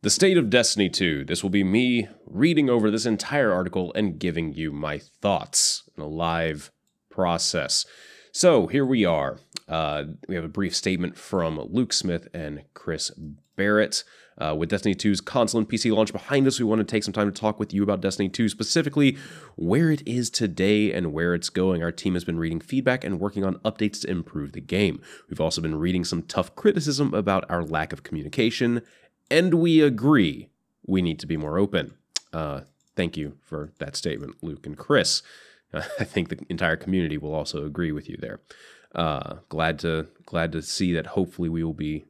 The State of Destiny 2. This will be me reading over this entire article and giving you my thoughts in a live process. So here we are. We have a brief statement from Luke Smith and Chris Barrett. With Destiny 2's console and PC launch behind us, we want to take some time to talk with you about Destiny 2, specifically where it is today and where it's going. Our team has been reading feedback and working on updates to improve the game. We've also been reading some tough criticism about our lack of communication, and we agree we need to be more open. Thank you for that statement, Luke and Chris. I think the entire community will also agree with you there. Glad to see that hopefully we will be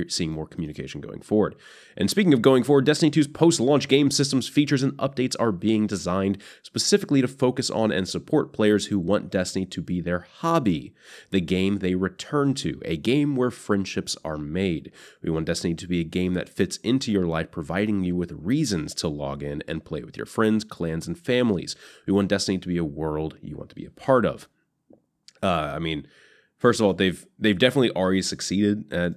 seeing more communication going forward. And speaking of going forward, Destiny 2's post-launch game systems, features, and updates are being designed specifically to focus on and support players who want Destiny to be their hobby, the game they return to, a game where friendships are made. We want Destiny to be a game that fits into your life, providing you with reasons to log in and play with your friends, clans, and families. We want Destiny to be a world you want to be a part of. First of all, they've definitely already succeeded at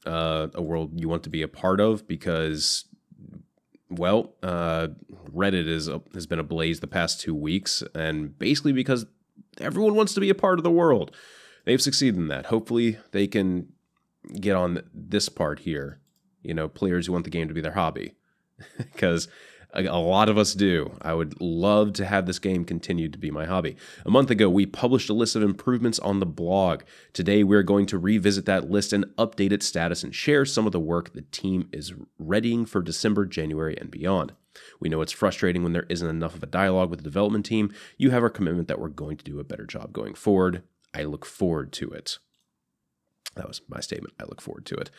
a world you want to be a part of because, well, Reddit has been ablaze the past 2 weeks, and basically because everyone wants to be a part of the world. They've succeeded in that. Hopefully they can get on this part here, players who want the game to be their hobby, because a lot of us do. I would love to have this game continue to be my hobby. A month ago, we published a list of improvements on the blog. Today, we're going to revisit that list and update its status and share some of the work the team is readying for December, January, and beyond. We know it's frustrating when there isn't enough of a dialogue with the development team. You have our commitment that we're going to do a better job going forward. I look forward to it. That was my statement. I look forward to it.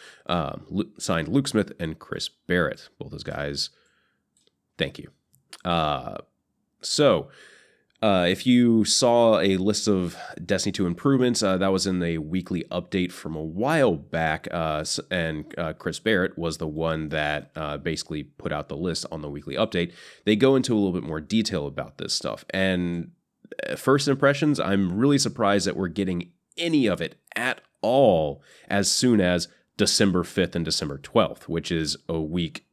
Signed, Luke Smith and Chris Barrett. Both those guys. Thank you. If you saw a list of Destiny 2 improvements, that was in a weekly update from a while back, and Chris Barrett was the one that basically put out the list on the weekly update. They go into a little bit more detail about this stuff, and first impressions, I'm really surprised that we're getting any of it at all as soon as December 5th and December 12th, which is a week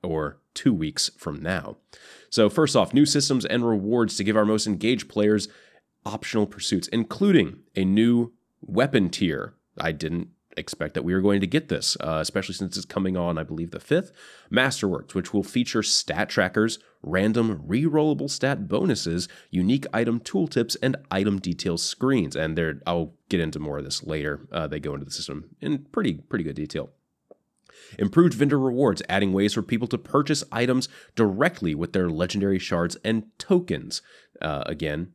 or 2 weeks from now. So first off, new systems and rewards to give our most engaged players optional pursuits, including a new weapon tier. I didn't expect that we were going to get this, especially since it's coming on, I believe, the 5th. Masterworks, which will feature stat trackers, random re-rollable stat bonuses, unique item tooltips, and item detail screens. And I'll get into more of this later. They go into the system in pretty good detail. Improved vendor rewards, adding ways for people to purchase items directly with their legendary shards and tokens. Again,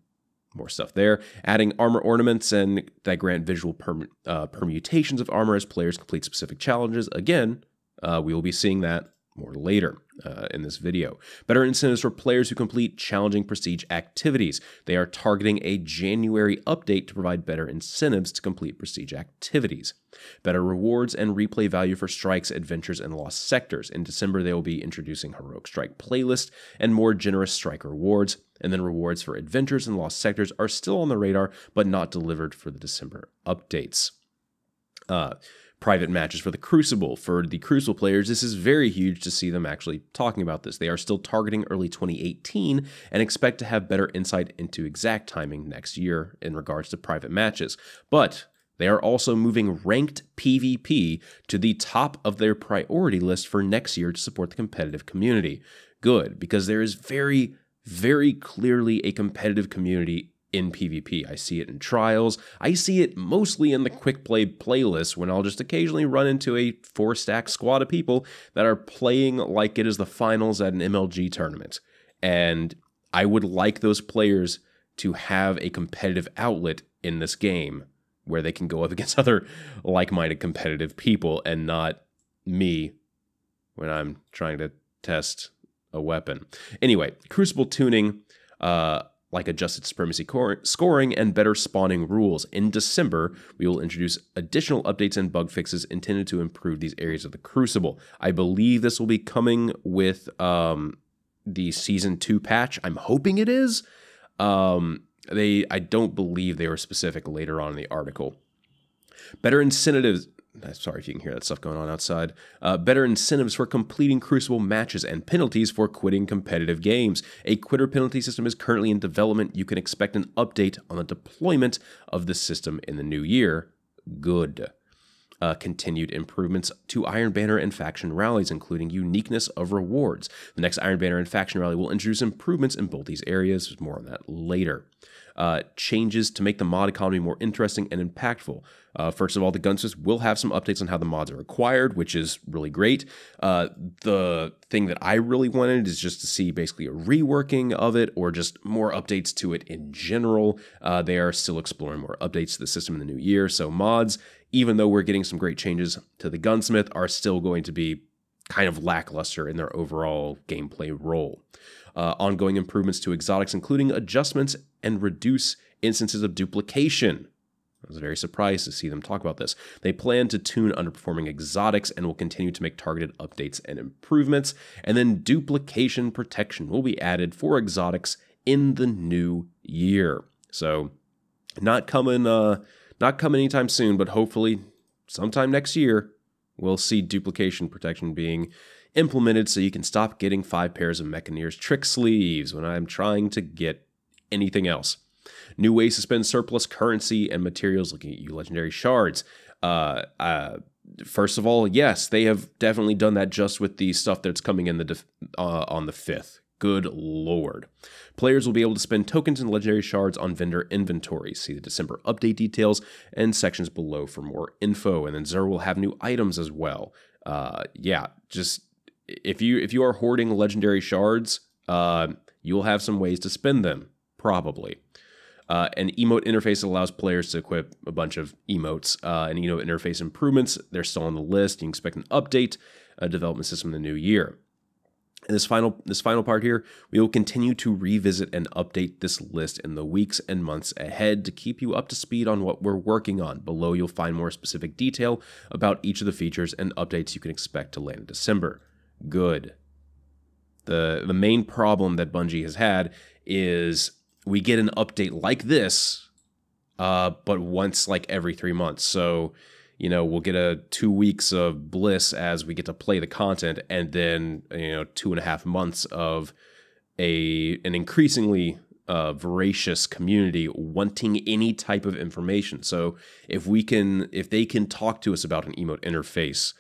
more stuff there. Adding armor ornaments and that grant visual permutations of armor as players complete specific challenges. Again, we will be seeing that more later in this video. Better incentives for players who complete challenging prestige activities. They are targeting a January update to provide better incentives to complete prestige activities. Better rewards and replay value for strikes, adventures, and lost sectors. In December, they will be introducing Heroic Strike playlist and more generous strike rewards. And then rewards for adventures and lost sectors are still on the radar, but not delivered for the December updates. Private matches for the Crucible. For the Crucible players, this is very huge to see them actually talking about this. They are still targeting early 2018 and expect to have better insight into exact timing next year in regards to private matches. But they are also moving ranked PvP to the top of their priority list for next year to support the competitive community. Good, because there is very, very clearly a competitive community in PvP. I see it in trials. I see it mostly in the quick play playlist when I'll just occasionally run into a 4-stack squad of people that are playing like it is the finals at an MLG tournament. And I would like those players to have a competitive outlet in this game where they can go up against other like-minded competitive people and not me when I'm trying to test a weapon. Anyway, Crucible tuning, like adjusted supremacy scoring and better spawning rules. In December, we will introduce additional updates and bug fixes intended to improve these areas of the Crucible. I believe this will be coming with the Season 2 patch. I'm hoping it is. I don't believe they were specific later on in the article. Better incentives Sorry if you can hear that stuff going on outside. Better incentives for completing Crucible matches and penalties for quitting competitive games. A quitter penalty system is currently in development. You can expect an update on the deployment of the system in the new year. Good. Continued improvements to Iron Banner and faction rallies, including uniqueness of rewards. The next Iron Banner and faction rally will introduce improvements in both these areas. There's more on that later. Changes to make the mod economy more interesting and impactful. First of all, the Gunsmiths will have some updates on how the mods are acquired, which is really great. The thing that I really wanted is just to see basically a reworking of it or just more updates to it in general. They are still exploring more updates to the system in the new year. So mods, even though we're getting some great changes to the Gunsmith, are still going to be kind of lackluster in their overall gameplay role. Ongoing improvements to exotics, including adjustments and reduce instances of duplication. I was very surprised to see them talk about this. They plan to tune underperforming exotics and will continue to make targeted updates and improvements. And then duplication protection will be added for exotics in the new year. So not coming anytime soon, but hopefully sometime next year, we'll see duplication protection being implemented so you can stop getting 5 pairs of Mechaneer's trick sleeves when I'm trying to get anything else. New ways to spend surplus currency and materials, looking at you legendary shards. First of all, yes, they have definitely done that just with the stuff that's coming in on the 5th. Good lord. Players will be able to spend tokens and legendary shards on vendor inventories. See the December update details and sections below for more info. And then Xur will have new items as well. Yeah, just if you are hoarding legendary shards, you'll have some ways to spend them, probably. An emote interface allows players to equip a bunch of emotes. And emote interface improvements, they're still on the list. You can expect an update, a development system in the new year. In this final part here, we will continue to revisit and update this list in the weeks and months ahead to keep you up to speed on what we're working on. Below, you'll find more specific detail about each of the features and updates you can expect to land in December. Good. The main problem that Bungie has had is we get an update like this, but once like every 3 months. So, we'll get 2 weeks of bliss as we get to play the content, and then 2.5 months of an increasingly voracious community wanting any type of information. So if they can talk to us about an emote interface,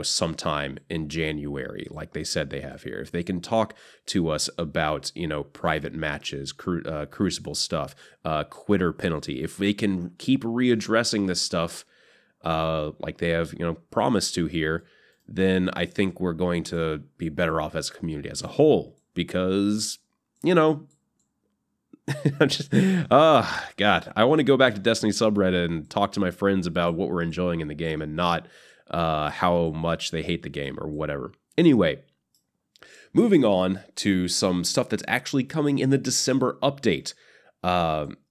sometime in January, like they said they have here. If they can talk to us about, private matches, Crucible stuff, quitter penalty, if they can keep readdressing this stuff like they have, promised to here, then I think we're going to be better off as a community as a whole because, God, I want to go back to Destiny subreddit and talk to my friends about what we're enjoying in the game and not how much they hate the game or whatever. Anyway, moving on to some stuff that's actually coming in the December update.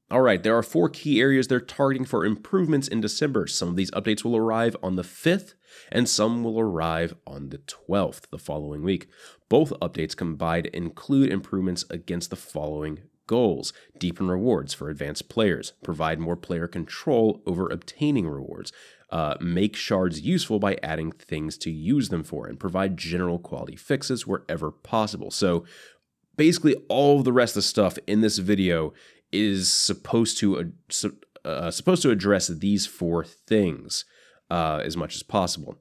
All right, there are 4 key areas they're targeting for improvements in December. Some of these updates will arrive on the 5th, and some will arrive on the 12th, the following week. Both updates combined include improvements against the following goals: deepen rewards for advanced players, provide more player control over obtaining rewards, make shards useful by adding things to use them for, and provide general quality fixes wherever possible. So basically all of the rest of the stuff in this video is supposed to address these 4 things as much as possible.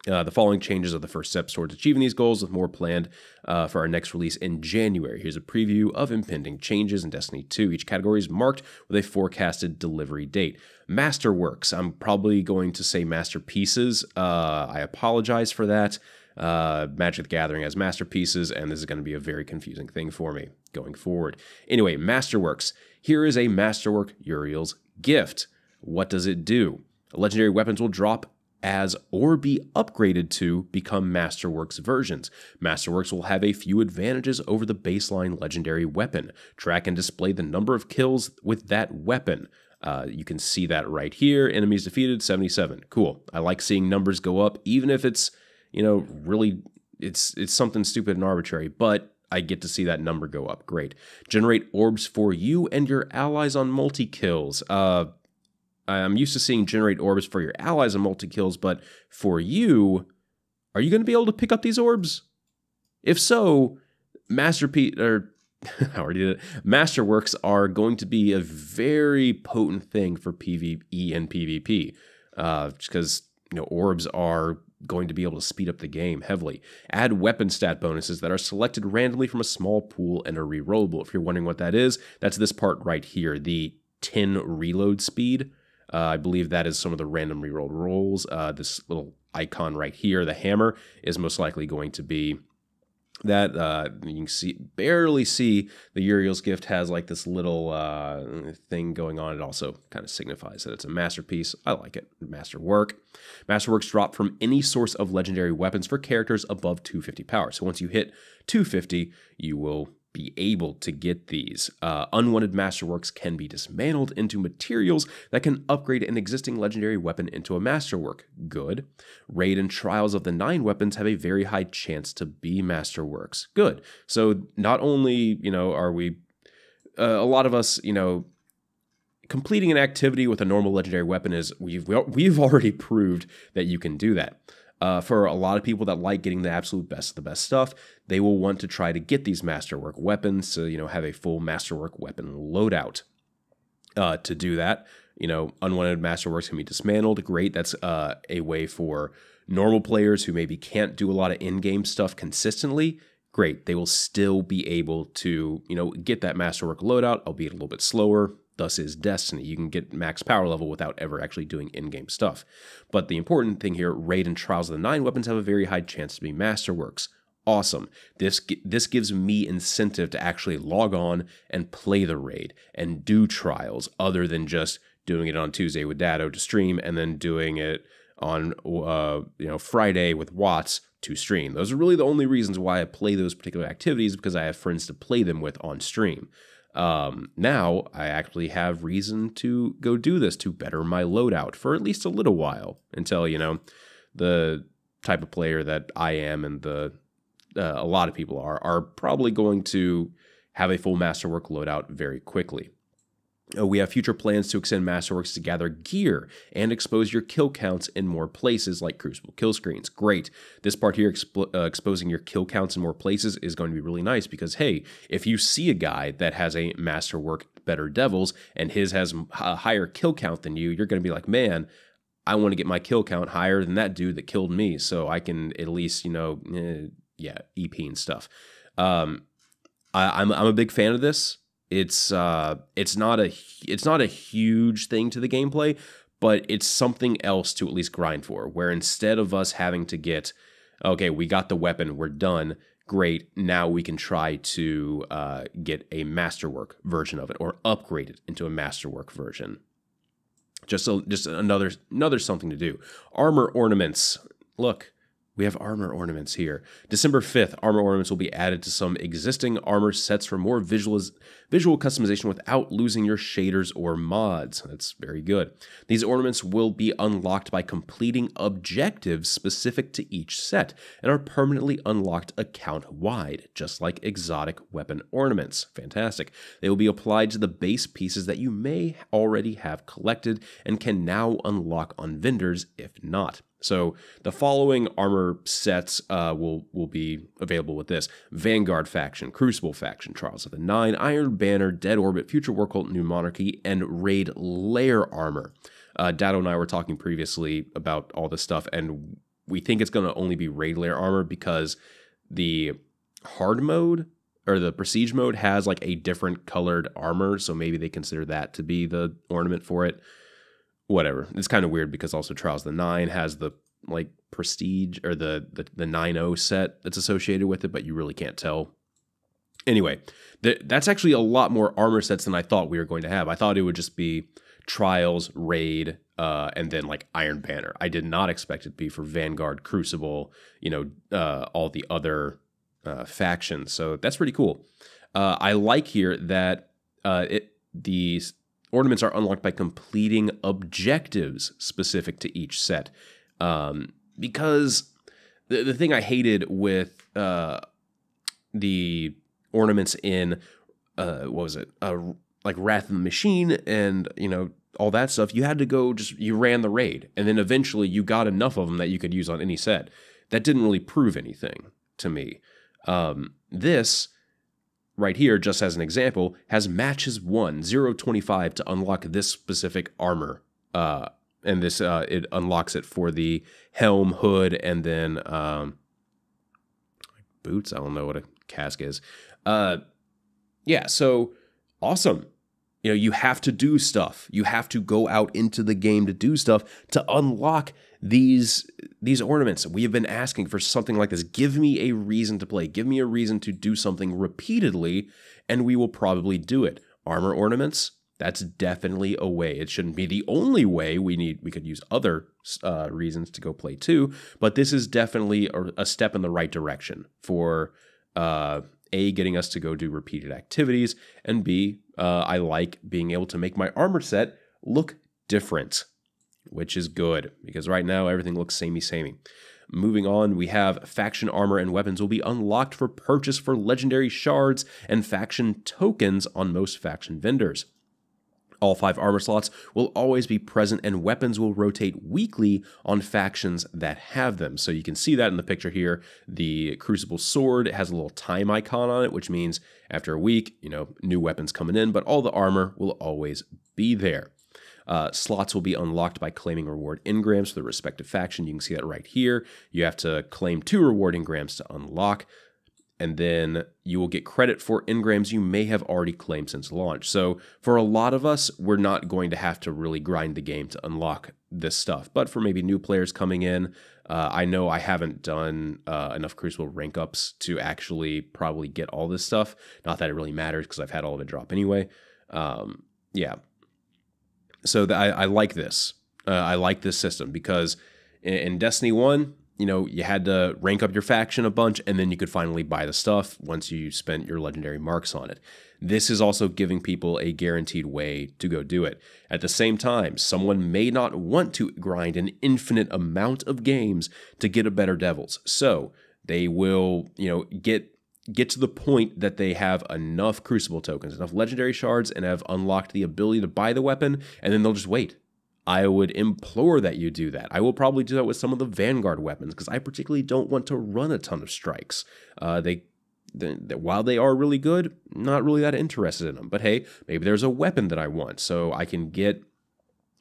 The following changes are the first steps towards achieving these goals, with more planned for our next release in January. Here's a preview of impending changes in Destiny 2. Each category is marked with a forecasted delivery date. Masterworks. I'm probably going to say masterpieces. I apologize for that. Magic the Gathering has masterpieces, and this is going to be a very confusing thing for me going forward. Anyway, Masterworks. Here is a Masterwork Uriel's Gift. What does it do? Legendary weapons will drop as or be upgraded to become Masterworks versions. Masterworks will have a few advantages over the baseline legendary weapon. Track and display the number of kills with that weapon. You can see that right here. Enemies defeated, 77. Cool. I like seeing numbers go up, even if it's really, it's something stupid and arbitrary, but I get to see that number go up. Great. Generate orbs for you and your allies on multi-kills. I'm used to seeing generate orbs for your allies and multi-kills, but for you, are you going to be able to pick up these orbs? If so, Masterpiece, or I already did it, Masterworks are going to be a very potent thing for PvE and PvP, just because orbs are going to be able to speed up the game heavily. Add weapon stat bonuses that are selected randomly from a small pool and are rerollable. If you're wondering what that is, that's this part right here, the 10 reload speed. I believe that is some of the random reroll rolls. This little icon right here, the hammer, is most likely going to be that. You can barely see the Uriel's Gift has like this little thing going on. It also kind of signifies that it's a masterpiece. I like it. Masterwork. Masterworks drop from any source of legendary weapons for characters above 250 power. So once you hit 250, you will be able to get these. Unwanted Masterworks can be dismantled into materials that can upgrade an existing legendary weapon into a Masterwork. Good. Raid and Trials of the 9 weapons have a very high chance to be Masterworks. Good. So not only, are we, a lot of us, completing an activity with a normal legendary weapon is, we've already proved that you can do that. For a lot of people that like getting the absolute best of the best stuff, they will want to try to get these Masterwork weapons to, have a full Masterwork weapon loadout. To do that, unwanted Masterworks can be dismantled. Great. That's a way for normal players who maybe can't do a lot of in-game stuff consistently. Great. They will still be able to, get that Masterwork loadout, albeit a little bit slower. Thus is Destiny. You can get max power level without ever actually doing in-game stuff. But the important thing here, Raid and Trials of the 9 weapons have a very high chance to be Masterworks. Awesome. This gives me incentive to actually log on and play the Raid and do Trials, other than just doing it on Tuesday with Dado to stream and then doing it on Friday with Watts to stream. Those are really the only reasons why I play those particular activities, because I have friends to play them with on stream. Now I actually have reason to go do this to better my loadout for at least a little while until, the type of player that I am and a lot of people are probably going to have a full Masterwork loadout very quickly. We have future plans to extend Masterworks to gather gear and expose your kill counts in more places like Crucible kill screens. Great. This part here, exposing your kill counts in more places, is going to be really nice because, hey, if you see a guy that has a Masterwork Better Devils and his has a higher kill count than you, you're going to be like, man, I want to get my kill count higher than that dude that killed me so I can at least, EP and stuff. I'm a big fan of this. It's not a huge thing to the gameplay, but it's something else to at least grind for, where instead of us having to get, okay, we got the weapon, we're done, great, now we can try to get a Masterwork version of it or upgrade it into a Masterwork version. Just another something to do. Armor ornaments. Look, we have armor ornaments here. December 5th, armor ornaments will be added to some existing armor sets for more visual customization without losing your shaders or mods. That's very good. These ornaments will be unlocked by completing objectives specific to each set and are permanently unlocked account-wide, just like exotic weapon ornaments. Fantastic. They will be applied to the base pieces that you may already have collected and can now unlock on vendors if not. So the following armor sets will be available with this: Vanguard faction, Crucible faction, Trials of the 9, Iron Banner, Dead Orbit, Future War Cult, New Monarchy, and Raid Lair armor. Dado and I were talking previously about all this stuff, and we think it's going to only be Raid Lair armor because the hard mode or the prestige mode has like a different colored armor, so maybe they consider that to be the ornament for it. Whatever. It's kind of weird because also Trials of the 9 has the like prestige or the 9.0 set that's associated with it, but you really can't tell. Anyway, that's actually a lot more armor sets than I thought we were going to have. I thought it would just be Trials, Raid, and then like Iron Banner. I did not expect it to be for Vanguard, Crucible, all the other factions. So that's pretty cool. I like here that these ornaments are unlocked by completing objectives specific to each set. Because the thing I hated with the ornaments in, like Wrath of the Machine and, all that stuff, you had to go you ran the raid, and then eventually you got enough of them that you could use on any set. That didn't really prove anything to me. This right here, just as an example, has matches 1, 0-25 to unlock this specific armor. And this it unlocks it for the helm, hood, and then boots. I don't know what a cask is. Yeah, so awesome. You know, you have to do stuff. You have to go out into the game to do stuff to unlock these ornaments. We have been asking for something like this. Give me a reason to play. Give me a reason to do something repeatedly, and we will probably do it. Armor ornaments, that's definitely a way. It shouldn't be the only way. We could use other reasons to go play too, but this is definitely a step in the right direction for A, getting us to go do repeated activities, and B, I like being able to make my armor set look different, which is good, because right now everything looks samey. Moving on, we have faction armor and weapons will be unlocked for purchase for legendary shards and faction tokens on most faction vendors. All 5 armor slots will always be present, and weapons will rotate weekly on factions that have them. So you can see that in the picture here. The Crucible Sword has a little time icon on it, which means after a week, new weapons coming in, but all the armor will always be there. Slots will be unlocked by claiming reward engrams for the respective faction. You can see that right here. You have to claim 2 reward engrams to unlock, and then you will get credit for engrams you may have already claimed since launch. So for a lot of us, we're not going to have to really grind the game to unlock this stuff. But for maybe new players coming in, I know I haven't done enough Crucible rank ups to actually probably get all this stuff. Not that it really matters, because I've had all of it drop anyway. Yeah. So I like this. I like this system, because in Destiny 1, you had to rank up your faction a bunch, and then you could finally buy the stuff once you spent your legendary marks on it. This is also giving people a guaranteed way to go do it. At the same time, someone may not want to grind an infinite amount of games to get a better Devils. So they will, get to the point that they have enough Crucible tokens, enough legendary shards, and have unlocked the ability to buy the weapon, and then they'll just wait. I would implore that you do that. I will probably do that with some of the Vanguard weapons, because I particularly don't want to run a ton of strikes. While they are really good, not really that interested in them. But hey, maybe there's a weapon that I want, so I can get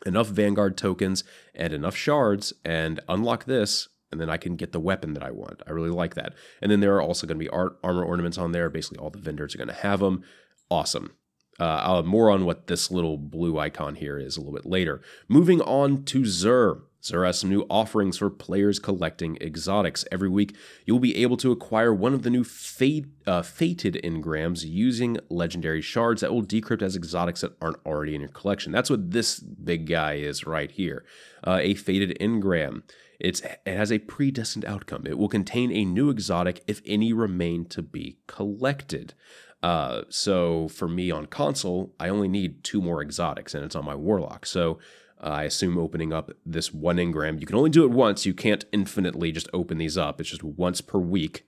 enough Vanguard tokens and enough shards and unlock this, and then I can get the weapon that I want. I really like that. And then there are also going to be armor ornaments on there. Basically, all the vendors are going to have them. Awesome. I'll have more on what this little blue icon here is a little bit later. Moving on to Xur. Xur has some new offerings for players collecting exotics. Every week, you'll be able to acquire one of the new fated engrams using legendary shards that will decrypt as exotics that aren't already in your collection. That's what this big guy is right here. A fated engram. It has a predestined outcome. It will contain a new exotic if any remain to be collected. So for me on console, I only need 2 more exotics, and it's on my Warlock. So I assume opening up this 1 engram, you can only do it once. You can't infinitely just open these up. It's just once per week.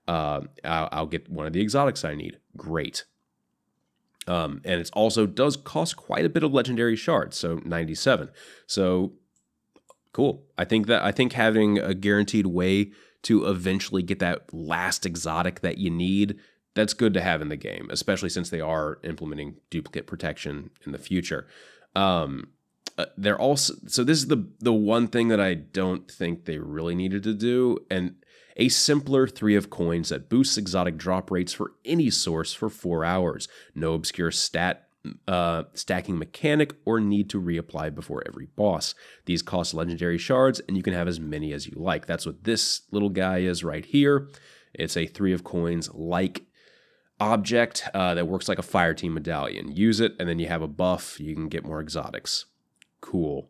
I'll get one of the exotics I need. Great. And it also does cost quite a bit of legendary shards, so 97. So cool. I think having a guaranteed way to eventually get that last exotic that you need, that's good to have in the game, especially since they are implementing duplicate protection in the future. They're also, so this is the one thing that I don't think they really needed to do, and a simpler 3 of coins that boosts exotic drop rates for any source for 4 hours. No obscure stacking mechanic or need to reapply before every boss. These cost legendary shards, and you can have as many as you like. That's what this little guy is right here. It's a 3 of coins like object that works like a fire team medallion. Use it, and then you have a buff. You can get more exotics. Cool.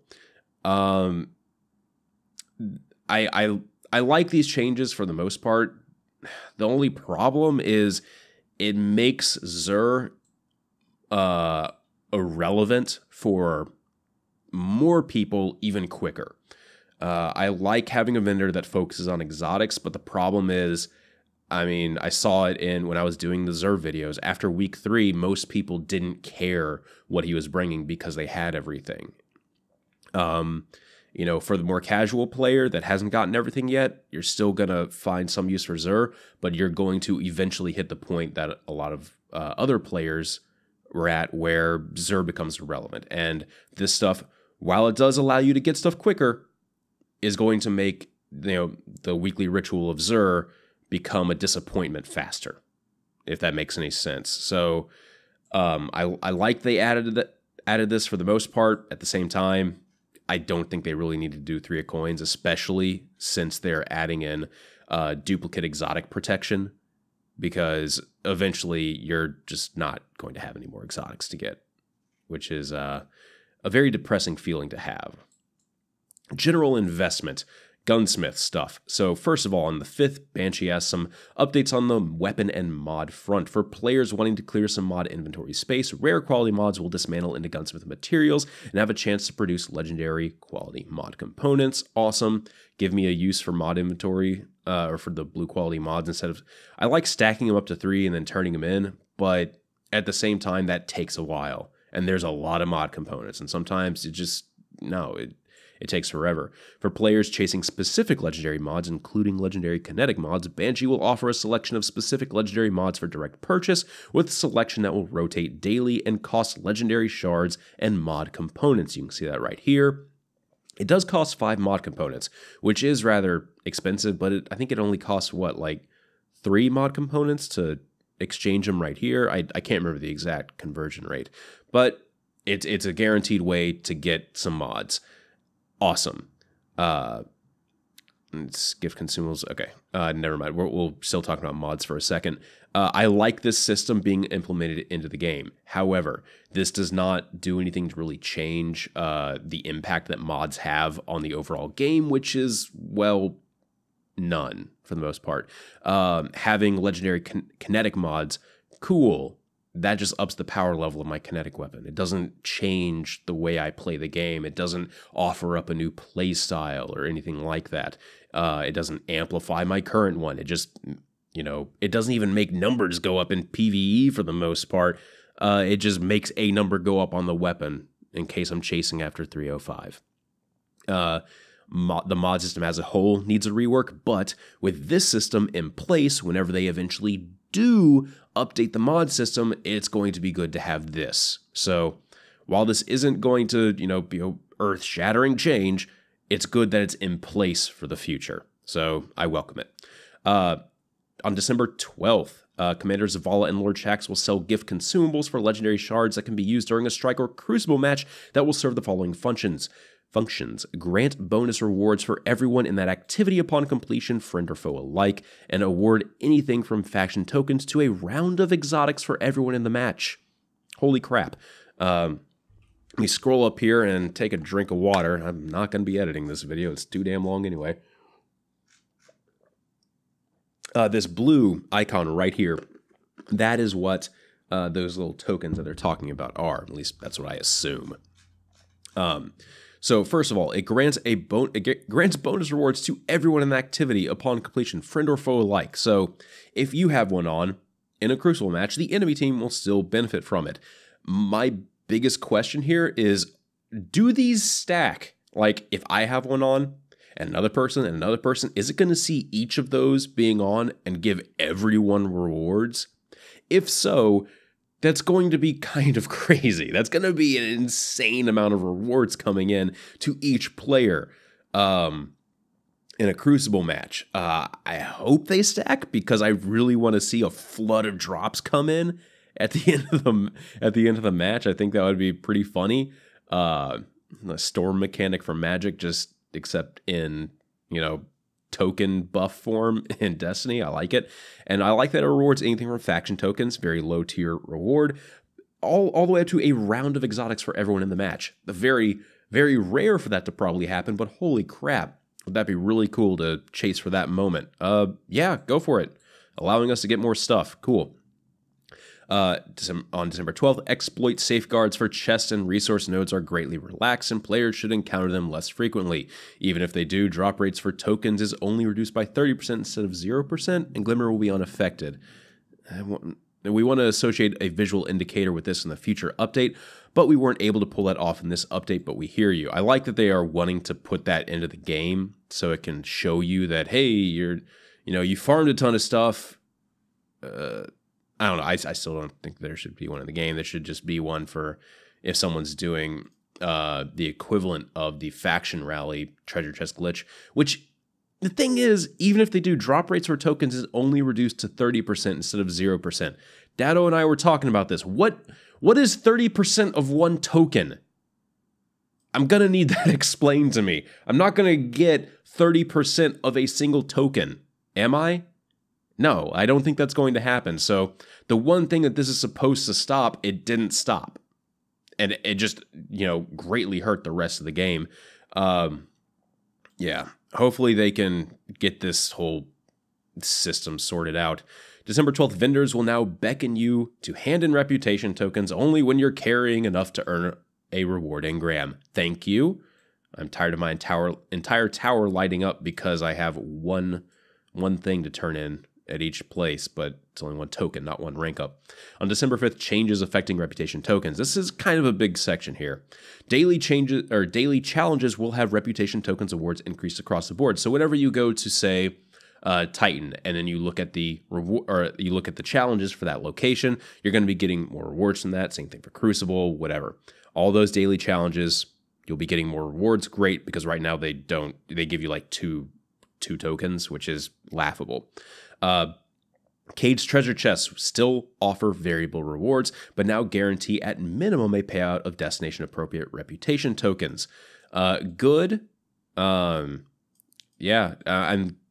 I like these changes for the most part. The only problem is it makes Xur irrelevant for more people even quicker. I like having a vendor that focuses on exotics, but the problem is I mean, I saw it when I was doing the Zerv videos. After week 3, most people didn't care what he was bringing because they had everything. You know, for the more casual player that hasn't gotten everything yet, you're still going to find some use for Xur, but you're going to eventually hit the point that a lot of other players were at where Xur becomes irrelevant. And this stuff, while it does allow you to get stuff quicker, is going to make, you know, the weekly ritual of Xur become a disappointment faster, if that makes any sense. So I like they added this for the most part. At the same time, I don't think they really need to do 3 of coins, especially since they're adding in duplicate exotic protection, because eventually you're just not going to have any more exotics to get, which is a very depressing feeling to have. General investment. Gunsmith stuff. So first of all, on the 5th, Banshee has some updates on the weapon and mod front. For players wanting to clear some mod inventory space, rare quality mods will dismantle into Gunsmith materials and have a chance to produce legendary quality mod components. Awesome. Give me a use for mod inventory, or for the blue quality mods instead of... I like stacking them up to 3 and then turning them in, but at the same time, that takes a while. And there's a lot of mod components, and sometimes it just... No, it takes forever. For players chasing specific legendary mods, including legendary kinetic mods, Banshee will offer a selection of specific legendary mods for direct purchase, with a selection that will rotate daily and cost legendary shards and mod components. You can see that right here. It does cost 5 mod components, which is rather expensive, but I think it only costs, what, like 3 mod components to exchange them right here? I can't remember the exact conversion rate, but it's a guaranteed way to get some mods. Awesome. It's gift consumables. Okay, never mind. We'll still talk about mods for a second. I like this system being implemented into the game. However, this does not do anything to really change the impact that mods have on the overall game, which is, well, none for the most part. Having legendary kinetic mods, cool. That just ups the power level of my kinetic weapon. It doesn't change the way I play the game. It doesn't offer up a new play style or anything like that. It doesn't amplify my current one. It just, you know, it doesn't even make numbers go up in PvE for the most part. It just makes a number go up on the weapon in case I'm chasing after 305. The mod system as a whole needs a rework, but with this system in place, whenever they eventually do update the mod system, it's going to be good to have this. So while this isn't going to, you know, be an earth-shattering change, it's good that it's in place for the future. So I welcome it. On December 12th, Commander Zavala and Lord Shaxx will sell gift consumables for legendary shards that can be used during a strike or crucible match that will serve the following functions. Grant bonus rewards for everyone in that activity upon completion, friend or foe alike, and award anything from faction tokens to a round of exotics for everyone in the match. Holy crap. Let me scroll up here and take a drink of water. I'm not going to be editing this video. It's too damn long anyway. This blue icon right here, that is what those little tokens that they're talking about are. At least that's what I assume. So first of all, it grants bonus rewards to everyone in the activity upon completion, friend or foe alike. So if you have one on in a crucible match, the enemy team will still benefit from it. My biggest question here is, do these stack? Like, if I have one on and another person, is it going to see each of those being on and give everyone rewards? If so, that's going to be kind of crazy. That's going to be an insane amount of rewards coming in to each player in a Crucible match. I hope they stack, because I really want to see a flood of drops come in at the end of the match. I think that would be pretty funny. The storm mechanic from Magic, just except in, you know, token buff form in Destiny. I like it. And I like that it rewards anything from faction tokens, very low tier reward, all the way up to a round of exotics for everyone in the match. Very, very rare for that to probably happen, but holy crap, would that be really cool to chase for that moment. Yeah, go for it. Allowing us to get more stuff. Cool. On December 12th, exploit safeguards for chest and resource nodes are greatly relaxed, and players should encounter them less frequently. Even if they do, drop rates for tokens is only reduced by 30% instead of 0%, and Glimmer will be unaffected. We want to associate a visual indicator with this in the future update, but we weren't able to pull that off in this update, but we hear you. I like that they are wanting to put that into the game so it can show you that, hey, you farmed a ton of stuff. I don't know. I still don't think there should be one in the game. There should just be one for if someone's doing the equivalent of the faction rally treasure chest glitch, which the thing is, even if they do, drop rates for tokens is only reduced to 30% instead of 0%. Dado and I were talking about this. What is 30% of one token? I'm going to need that explained to me. I'm not going to get 30% of a single token. Am I? No, I don't think that's going to happen. So the one thing that this is supposed to stop, it didn't stop. And it just, greatly hurt the rest of the game. Yeah, hopefully they can get this whole system sorted out. December 12th, vendors will now beckon you to hand in reputation tokens only when you're carrying enough to earn a reward engram. Thank you. I'm tired of my entire tower lighting up because I have one thing to turn in at each place, but it's only one token, not one rank up. On December 5th, changes affecting reputation tokens. This is kind of a big section here. Daily challenges will have reputation tokens awards increased across the board. So whenever you go to, say, Titan, and then you look at the challenges for that location, you're going to be getting more rewards from that. Same thing for Crucible, whatever. All those daily challenges, you'll be getting more rewards. Great, because right now they give you like two tokens, which is laughable. Cade's treasure chests still offer variable rewards, but now guarantee at minimum a payout of destination appropriate reputation tokens. Good. I'm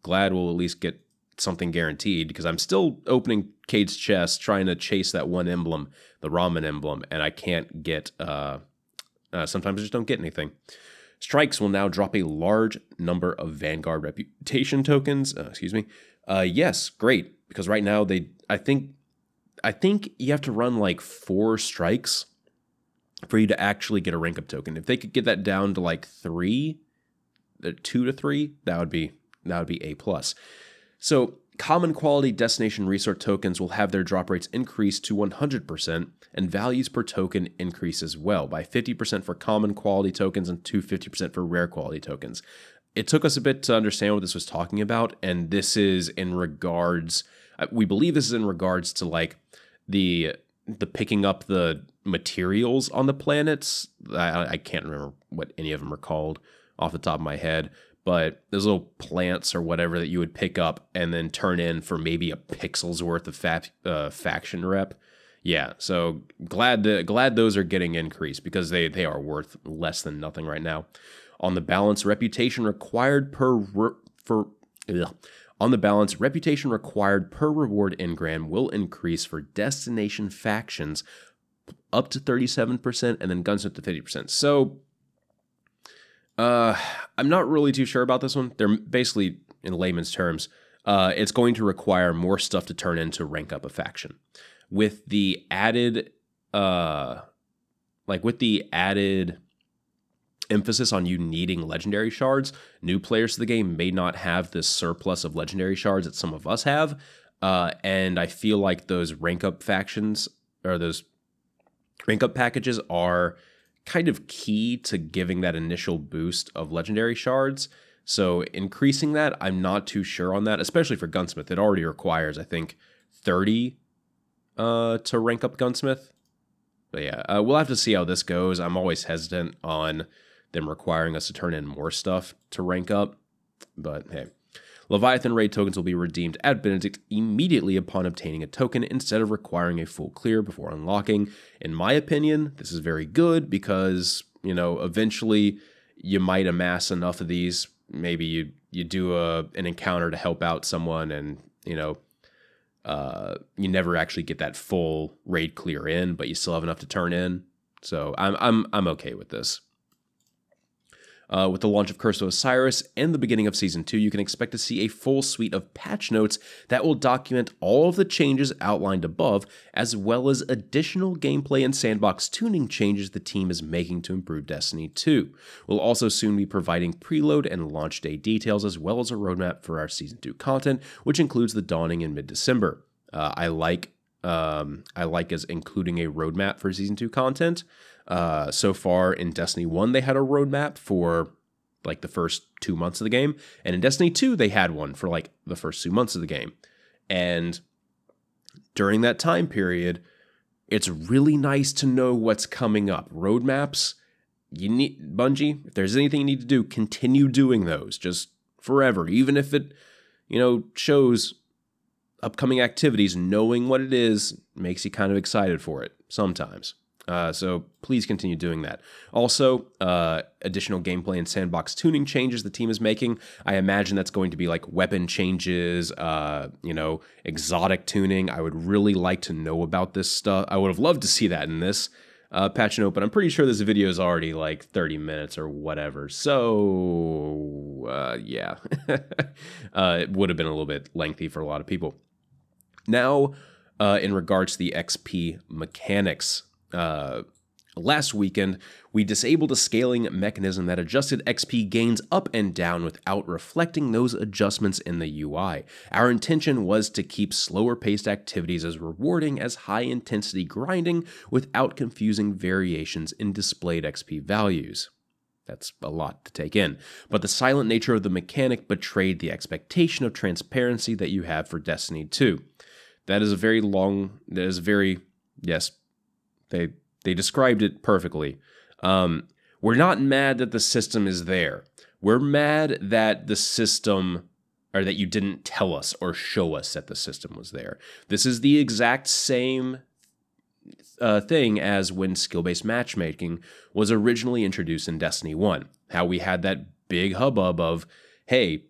glad we'll at least get something guaranteed, because I'm still opening Cade's chest trying to chase that one emblem, the ramen emblem, and I can't get, sometimes I just don't get anything. Strikes will now drop a large number of Vanguard reputation tokens. Yes, great, because right now I think you have to run like 4 strikes for you to actually get a rank up token. If they could get that down to like 2 to 3, that would be A+. So common quality destination resource tokens will have their drop rates increase to 100%, and values per token increase as well by 50% for common quality tokens and 50% for rare quality tokens. It took us a bit to understand what this was talking about, and this is in regards, we believe this is in regards to like the picking up the materials on the planets. I can't remember what any of them are called off the top of my head, but those little plants or whatever that you would pick up and then turn in for maybe a pixel's worth of faction rep. Yeah, so glad those are getting increased, because they are worth less than nothing right now. On the balance, reputation required per reward engram will increase for destination factions up to 37%, and then gunsmith to 50%. So I'm not really too sure about this one. They're basically, in layman's terms, it's going to require more stuff to turn in to rank up a faction. With the added emphasis on you needing legendary shards, new players to the game may not have this surplus of legendary shards that some of us have, and I feel like those rank up factions, or those rank up packages, are kind of key to giving that initial boost of legendary shards. So increasing that, I'm not too sure on that, especially for Gunsmith. It already requires, I think, 30 to rank up Gunsmith. But yeah, we'll have to see how this goes. I'm always hesitant on them requiring us to turn in more stuff to rank up. But hey. Leviathan raid tokens will be redeemed at Benedict immediately upon obtaining a token instead of requiring a full clear before unlocking. In my opinion, this is very good because, eventually you might amass enough of these. Maybe you do an encounter to help out someone, and, you never actually get that full raid clear in, but you still have enough to turn in. So I'm okay with this. With the launch of Curse of Osiris and the beginning of Season 2, you can expect to see a full suite of patch notes that will document all of the changes outlined above, as well as additional gameplay and sandbox tuning changes the team is making to improve Destiny 2. We'll also soon be providing preload and launch day details, as well as a roadmap for our Season 2 content, which includes the dawning in mid-December. I like as including a roadmap for Season 2 content. So far in Destiny 1, they had a roadmap for like the first 2 months of the game. And in Destiny 2, they had one for like the first 2 months of the game. And during that time period, it's really nice to know what's coming up. Roadmaps, you need, Bungie, if there's anything you need to do, continue doing those just forever. Even if it, shows upcoming activities, knowing what it is makes you kind of excited for it sometimes. So please continue doing that. Also, additional gameplay and sandbox tuning changes the team is making. I imagine that's going to be like weapon changes, exotic tuning. I would really like to know about this stuff. I would have loved to see that in this patch note, but I'm pretty sure this video is already like 30 minutes or whatever. So, yeah, it would have been a little bit lengthy for a lot of people. Now, in regards to the XP mechanics, last weekend, we disabled a scaling mechanism that adjusted XP gains up and down without reflecting those adjustments in the UI. Our intention was to keep slower-paced activities as rewarding as high-intensity grinding without confusing variations in displayed XP values. That's a lot to take in. But the silent nature of the mechanic betrayed the expectation of transparency that you have for Destiny 2. Yes, they described it perfectly. We're not mad that the system is there. We're mad that the system, or that you didn't tell us or show us that the system was there. This is the exact same thing as when skill-based matchmaking was originally introduced in Destiny 1. How we had that big hubbub of, hey,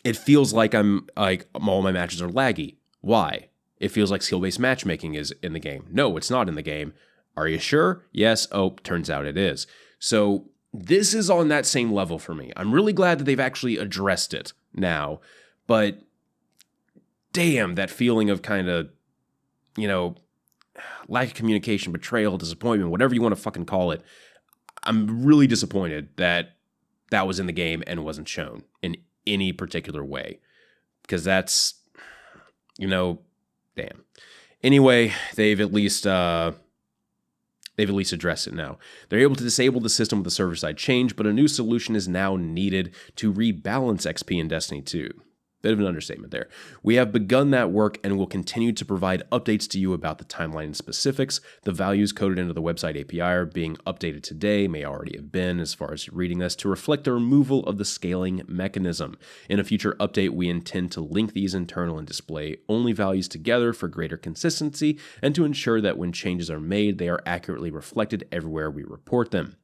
it feels like all my matches are laggy. Why? It feels like skill-based matchmaking is in the game. No, it's not in the game. Are you sure? Yes. Oh, turns out it is. So this is on that same level for me. I'm really glad that they've actually addressed it now. But damn, that feeling of kind of, lack of communication, betrayal, disappointment, whatever you want to fucking call it. I'm really disappointed that that was in the game and wasn't shown in any particular way. Because that's, damn. Anyway, they've at least addressed it now. They're able to disable the system with a server-side change, but a new solution is now needed to rebalance XP in Destiny 2. Bit of an understatement there. We have begun that work and will continue to provide updates to you about the timeline and specifics. The values coded into the website API are being updated today, may already have been as far as reading this, to reflect the removal of the scaling mechanism. In a future update, we intend to link these internal and display only values together for greater consistency and to ensure that when changes are made, they are accurately reflected everywhere we report them.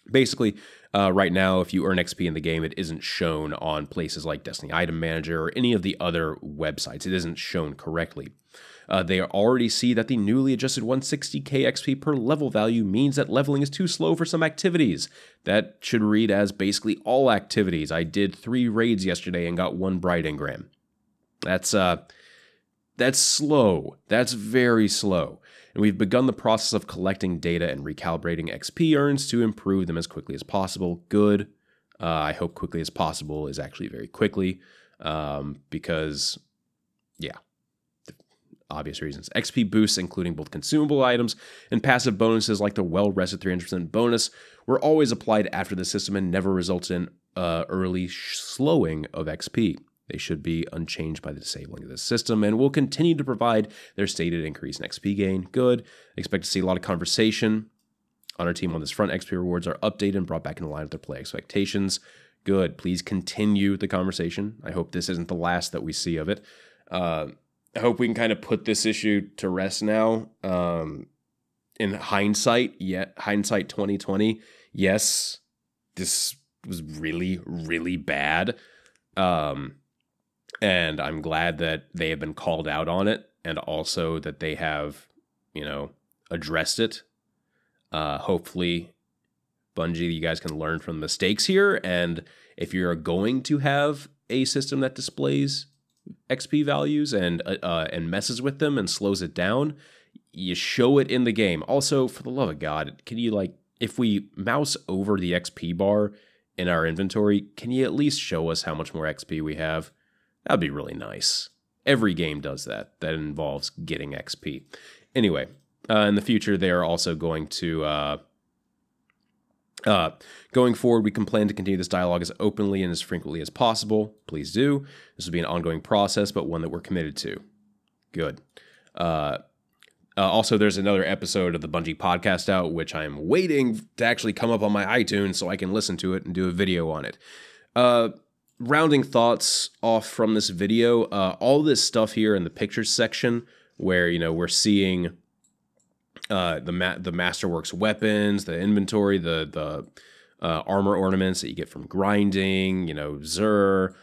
Basically, right now, if you earn XP in the game, it isn't shown on places like Destiny Item Manager or any of the other websites. It isn't shown correctly. They already see that the newly adjusted 160k XP per level value means that leveling is too slow for some activities. That should read as basically all activities. I did 3 raids yesterday and got 1 Bright Engram. That's slow. That's very slow. And we've begun the process of collecting data and recalibrating XP earns to improve them as quickly as possible. Good. I hope quickly as possible is actually very quickly, because, yeah, obvious reasons. XP boosts, including both consumable items and passive bonuses like the well-rested 300% bonus, were always applied after the system and never resulted in early slowing of XP. They should be unchanged by the disabling of this system and will continue to provide their stated increase in XP gain. Good. Expect to see a lot of conversation on our team on this front. XP rewards are updated and brought back in line with their play expectations. Good. Please continue the conversation. I hope this isn't the last that we see of it. I hope we can kind of put this issue to rest now. In hindsight, hindsight 2020, yes, this was really, really bad. And I'm glad that they have been called out on it and also that they have, addressed it. Hopefully Bungie, you guys can learn from mistakes here. And if you're going to have a system that displays XP values and messes with them and slows it down, you show it in the game. Also, for the love of God, can you, like, if we mouse over the XP bar in our inventory, can you at least show us how much more XP we have? That'd be really nice. Every game does that. That involves getting XP. Anyway, in the future, they are also going to... going forward, we can plan to continue this dialogue as openly and as frequently as possible. Please do. This will be an ongoing process, but one that we're committed to. Good. Also, there's another episode of the Bungie podcast out, which I'm waiting to actually come up on my iTunes so I can listen to it and do a video on it. Rounding thoughts off from this video, all this stuff here in the pictures section where, you know, we're seeing the Masterworks weapons, the inventory, the armor ornaments that you get from grinding, you know, Xur,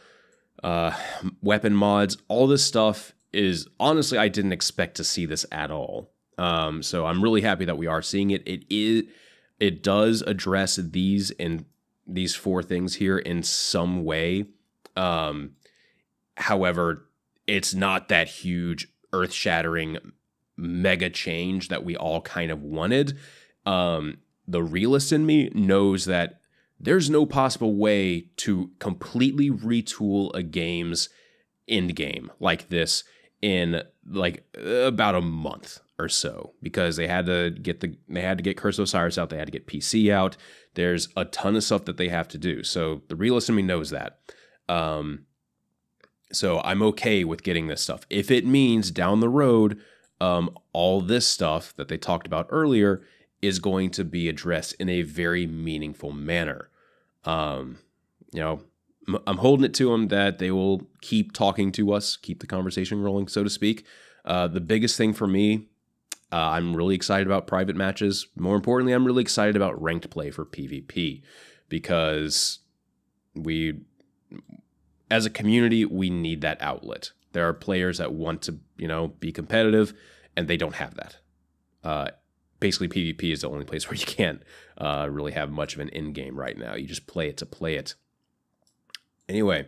weapon mods, all this stuff is, honestly, I didn't expect to see this at all. So I'm really happy that we are seeing it. It does address these 4 things here in some way. However, it's not that huge, earth-shattering mega change that we all kind of wanted. The realist in me knows that there's no possible way to completely retool a game's end game like this in like about a month or so, because they had to get Curse of Osiris out, they had to get PC out. There's a ton of stuff that they have to do. So the realist in me knows that. So I'm okay with getting this stuff. If it means down the road, all this stuff that they talked about earlier is going to be addressed in a very meaningful manner. You know, I'm holding it to them that they will keep talking to us, keep the conversation rolling, so to speak. The biggest thing for me, I'm really excited about private matches. More importantly, I'm really excited about ranked play for PvP, because as a community, we need that outlet. There are players that want to, you know, be competitive, and they don't have that. Basically, PvP is the only place where you can't really have much of an end game right now. You just play it to play it. Anyway,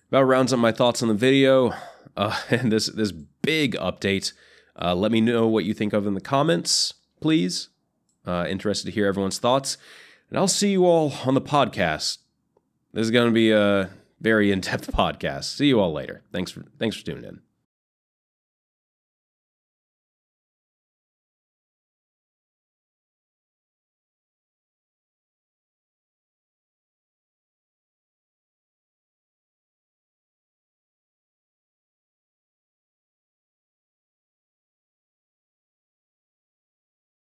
about rounds up my thoughts on the video and this big update. Let me know what you think of in the comments, please. Interested to hear everyone's thoughts. And I'll see you all on the podcast. This is going to be a very in-depth podcast. See you all later. Thanks for tuning in.